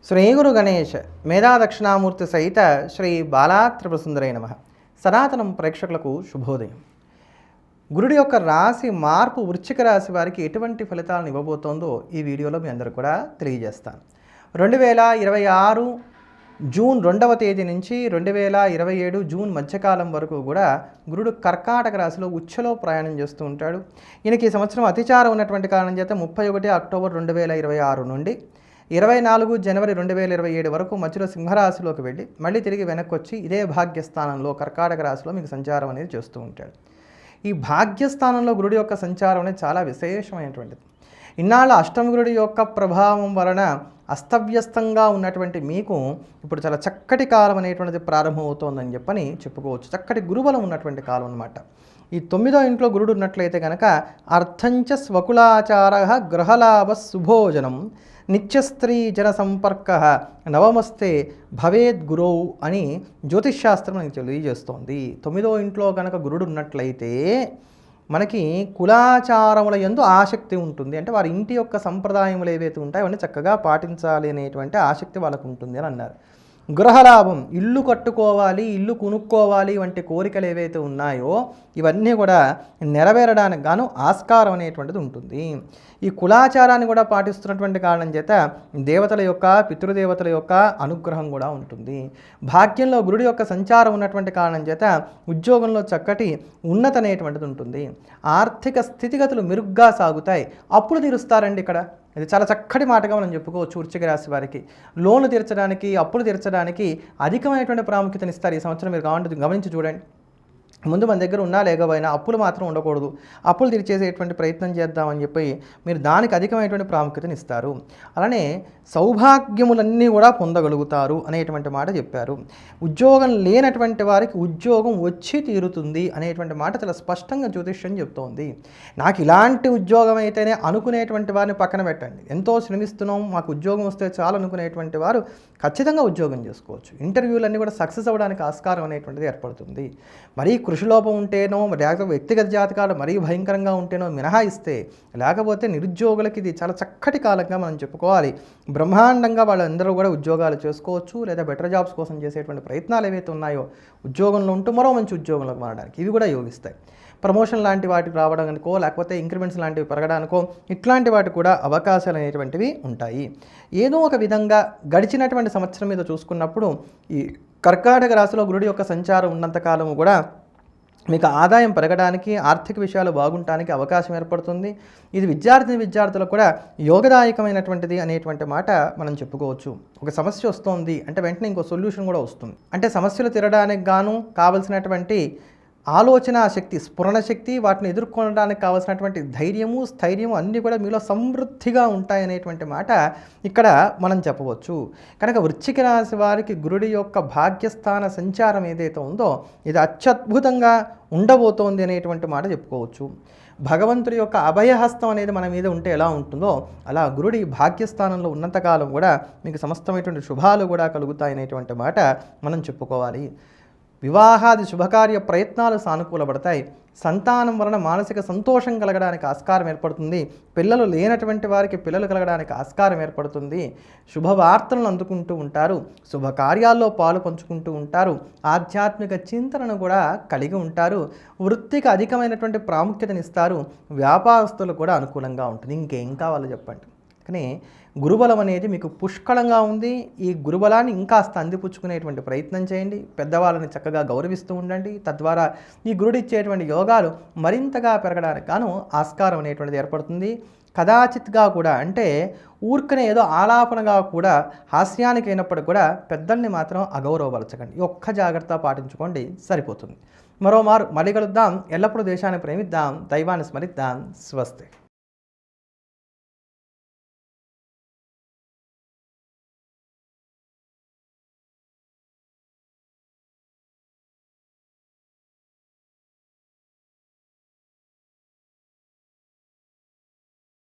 శ్రీ గురు గణేష్ మేధా దక్షిణామూర్తి సహిత శ్రీ బాలా త్రిపురసుందరై నమః. సనాతనం ప్రేక్షకులకు శుభోదయం. గురుడి యొక్క రాశి మార్పు వృశ్చిక రాశి వారికి ఎటువంటి ఫలితాలను ఇవ్వబోతోందో ఈ వీడియోలో మీ అందరూ కూడా తెలియజేస్తాను. 2026 జూన్ 2వ తేదీ నుంచి 2027 జూన్ మధ్యకాలం వరకు కూడా గురుడు కర్కాటక రాశిలో ఉచ్చలో ప్రయాణం చేస్తూ ఉంటాడు. ఈయనకి ఈ సంవత్సరం అతిచారం ఉన్నటువంటి కారణం చేత 31 అక్టోబర్ 2026 నుండి 24 జనవరి 2027 వరకు మధ్యలో సింహరాశిలోకి వెళ్ళి మళ్ళీ తిరిగి వెనక్కి వచ్చి ఇదే భాగ్యస్థానంలో కర్కాటక రాశిలో మీకు సంచారం అనేది చేస్తూ ఉంటాడు. ఈ భాగ్యస్థానంలో గురుడి యొక్క సంచారం అనేది చాలా విశేషమైనటువంటిది. ఇన్నాళ్ళ అష్టమ గురుడి యొక్క ప్రభావం వలన అస్తవ్యస్తంగా ఉన్నటువంటి మీకు ఇప్పుడు చాలా చక్కటి కాలం అనేటువంటిది ప్రారంభమవుతోందని చెప్పని చెప్పుకోవచ్చు. చక్కటి గురుబలం ఉన్నటువంటి కాలం అన్నమాట. ఈ 9వ ఇంట్లో గురుడు ఉన్నట్లయితే కనుక అర్థంచ స్వకులాచార గృహలాభ శుభోజనం నిత్యస్త్రీ జన సంపర్క నవమస్తే భవేద్ గురౌ అని జ్యోతిష్శాస్త్రం మనకి తెలియజేస్తోంది. 9వ ఇంట్లో కనుక గురుడు ఉన్నట్లయితే మనకి కులాచారముల యందు ఆసక్తి ఉంటుంది. అంటే వారి ఇంటి యొక్క సంప్రదాయములు ఏవైతే ఉంటాయో అవన్నీ చక్కగా పాటించాలి అనేటువంటి ఆసక్తి వాళ్ళకు ఉంటుంది అని అన్నారు. గృహలాభం, ఇల్లు కట్టుకోవాలి, ఇల్లు కొనుక్కోవాలి వంటి కోరికలు ఏవైతే ఉన్నాయో ఇవన్నీ కూడా నెరవేరడానికి గాను ఆస్కారం అనేటువంటిది ఉంటుంది. ఈ కులాచారాన్ని కూడా పాటిస్తున్నటువంటి కారణం చేత దేవతల యొక్క పితృదేవతల యొక్క అనుగ్రహం కూడా ఉంటుంది. భాగ్యంలో గురుడి యొక్క సంచారం ఉన్నటువంటి కారణం చేత ఉద్యోగంలో చక్కటి ఉన్నత అనేటువంటిది ఉంటుంది. ఆర్థిక స్థితిగతులు మెరుగ్గా సాగుతాయి. అప్పులు తీరుస్తారండి. ఇక్కడ ఇది చాలా చక్కటి మాటగా మనం చెప్పుకోవచ్చు. వృశ్చిక రాశి వారికి లోన్లు తీర్చడానికి, అప్పులు తీర్చడానికి అధికమైనటువంటి ప్రాముఖ్యతనిస్తారు ఈ సంవత్సరం. మీరు కావాలంటే గమనించి చూడండి. ముందు మన దగ్గర ఉన్నా లేకపోయినా అప్పులు మాత్రం ఉండకూడదు, అప్పులు తీర్చేసేటువంటి ప్రయత్నం చేద్దామని చెప్పి మీరు దానికి అధికమైనటువంటి ప్రాముఖ్యతను ఇస్తారు. అలానే సౌభాగ్యములన్నీ కూడా పొందగలుగుతారు అనేటువంటి మాట చెప్పారు. ఉద్యోగం లేనటువంటి వారికి ఉద్యోగం వచ్చి తీరుతుంది అనేటువంటి మాట చాలా స్పష్టంగా జ్యోతిష్యం చెప్తోంది. నాకు ఇలాంటి ఉద్యోగం అయితేనే అనుకునేటువంటి వారిని పక్కన పెట్టండి. ఎంతో శ్రమిస్తున్నాం, మాకు ఉద్యోగం వస్తే చాలు అనుకునేటువంటి వారు ఖచ్చితంగా ఉద్యోగం చేసుకోవచ్చు. ఇంటర్వ్యూలన్నీ కూడా సక్సెస్ అవ్వడానికి ఆస్కారం అనేటువంటిది ఏర్పడుతుంది. మరీ కృషిలోపం ఉంటేనో, లేకపోతే వ్యక్తిగత జాతకాలు మరీ భయంకరంగా ఉంటేనో మినహాయిస్తే, లేకపోతే నిరుద్యోగులకి ఇది చాలా చక్కటి కాలంగా మనం చెప్పుకోవాలి. బ్రహ్మాండంగా వాళ్ళందరూ కూడా ఉద్యోగాలు చేసుకోవచ్చు, లేదా బెటర్ జాబ్స్ కోసం చేసేటువంటి ప్రయత్నాలు ఏవైతే ఉన్నాయో ఉద్యోగంలో ఉంటూ మరో మంచి ఉద్యోగంలోకి మారడానికి ఇవి కూడా యోగిస్తాయి. ప్రమోషన్ లాంటి వాటికి రావడానికో, లేకపోతే ఇంక్రిమెంట్స్ లాంటివి పెరగడానికో ఇట్లాంటి వాటికి కూడా అవకాశాలు అనేటువంటివి ఉంటాయి. ఏదో ఒక విధంగా గడిచినటువంటి సంవత్సరం మీద చూసుకున్నప్పుడు ఈ కర్కాటక రాశిలో గురుడి యొక్క సంచారం ఉన్నంతకాలము కూడా మీకు ఆదాయం పెరగడానికి, ఆర్థిక విషయాలు బాగుండటానికి అవకాశం ఏర్పడుతుంది. ఇది విద్యార్థులకు కూడా యోగదాయకమైనటువంటిది అనేటువంటి మాట మనం చెప్పుకోవచ్చు. ఒక సమస్య వస్తుంది అంటే వెంటనే ఇంకో సొల్యూషన్ కూడా వస్తుంది. అంటే సమస్యలు తీరడానికి గాను కావలసినటువంటి ఆలోచన శక్తి, స్ఫురణ శక్తి, వాటిని ఎదుర్కొనడానికి కావాల్సినటువంటి ధైర్యము, స్థైర్యము అన్నీ కూడా మీలో సమృద్ధిగా ఉంటాయనేటువంటి మాట ఇక్కడ మనం చెప్పవచ్చు. కనుక వృశ్చిక రాశి వారికి గురుడి యొక్క భాగ్యస్థాన సంచారం ఏదైతే ఉందో ఇది అత్యద్భుతంగా ఉండబోతోంది అనేటువంటి మాట చెప్పుకోవచ్చు. భగవంతుడి యొక్క అభయహస్తం అనేది మన మీద ఉంటే ఎలా ఉంటుందో అలా గురుడి భాగ్యస్థానంలో ఉన్నంతకాలం కూడా మీకు సమస్తమైనటువంటి శుభాలు కూడా కలుగుతాయనేటువంటి మాట మనం చెప్పుకోవాలి. వివాహాది శుభకార్య ప్రయత్నాలు సానుకూలపడతాయి. సంతానం వలన మానసిక సంతోషం కలగడానికి ఆస్కారం ఏర్పడుతుంది. పిల్లలు లేనటువంటి వారికి పిల్లలు కలగడానికి ఆస్కారం ఏర్పడుతుంది. శుభవార్తలను అందుకుంటూ ఉంటారు. శుభకార్యాల్లో పాలు పంచుకుంటూ ఉంటారు. ఆధ్యాత్మిక చింతనను కూడా కలిగి ఉంటారు. వృత్తికి అధికమైనటువంటి ప్రాముఖ్యతనిస్తారు. వ్యాపారస్తులు కూడా అనుకూలంగా ఉంటుంది. ఇంకేం కావాలో చెప్పండి. కానీ గురుబలం అనేది మీకు పుష్కలంగా ఉంది. ఈ గురుబలాన్ని ఇంకాస్త అందిపుచ్చుకునేటువంటి ప్రయత్నం చేయండి. పెద్దవాళ్ళని చక్కగా గౌరవిస్తూ ఉండండి. తద్వారా ఈ గురుడిచ్చేటువంటి యోగాలు మరింతగా పెరగడానికి గాను ఆస్కారం అనేటువంటిది ఏర్పడుతుంది. కదాచిత్గా కూడా అంటే ఊరికనే ఏదో ఆలాపనగా కూడా హాస్యానికి అయినప్పటికీ కూడా పెద్దల్ని మాత్రం అగౌరవపరచకండి. ఈ ఒక్క జాగ్రత్త పాటించుకోండి, సరిపోతుంది. మరోమారు మళ్ళీ కలుద్దాం. ఎల్లప్పుడూ దేశాన్ని ప్రేమిద్దాం, దైవాన్ని స్మరిద్దాం. స్వస్తి.